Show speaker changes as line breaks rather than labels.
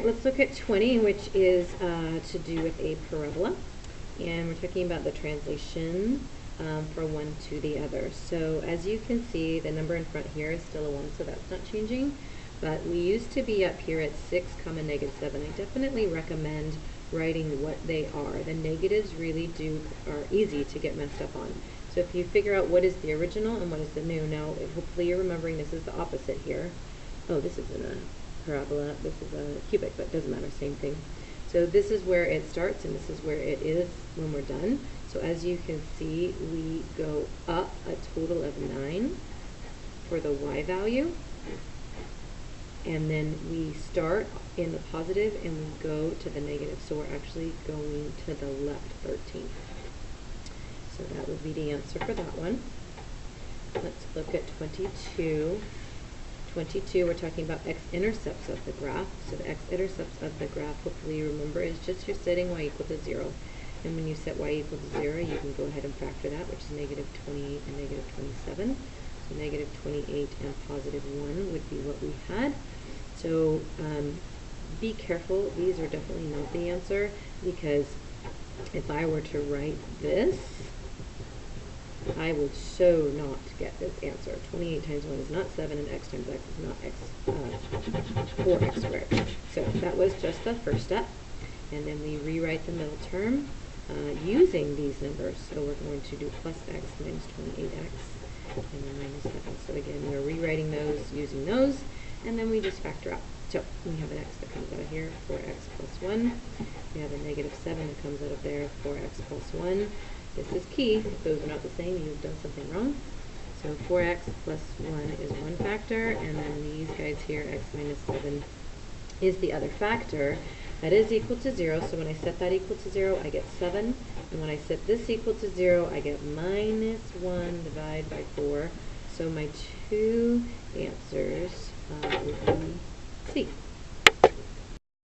Let's look at 20, which is to do with a parabola. And we're talking about the translation from one to the other. So as you can see, the number in front here is still a 1, so that's not changing. But we used to be up here at 6, -7. I definitely recommend writing what they are. The negatives really are easy to get messed up on. So if you figure out what is the original and what is the new, now hopefully you're remembering this is the opposite here. Oh, this isn't a parabola, this is a cubic, but it doesn't matter, same thing. So this is where it starts and this is where it is when we're done. So as you can see, we go up a total of 9 for the y value, and then we start in the positive and we go to the negative. So we're actually going to the left 13. So that would be the answer for that one. Let's look at 22. 22, we're talking about x-intercepts of the graph. So the x-intercepts of the graph, hopefully you remember, is just you're setting y equal to 0. And when you set y equal to 0, you can go ahead and factor that, which is -28 and -27. So -28 and +1 would be what we had. So be careful, these are definitely not the answer, because if I were to write this, I would so not get this answer. 28 times 1 is not 7, and x times x is not 4x squared. So that was just the first step. And then we rewrite the middle term using these numbers. So we're going to do plus x minus 28x, and then minus 7. So again, we're rewriting those using those, and then we just factor out. So we have an x that comes out of here, 4x plus 1. We have a -7 that comes out of there, 4x plus 1. This is key. If those are not the same, you've done something wrong. So 4x plus 1 is one factor, and then these guys here, x minus 7, is the other factor. That is equal to 0, so when I set that equal to 0, I get 7. And when I set this equal to 0, I get -1 divided by 4. So my two answers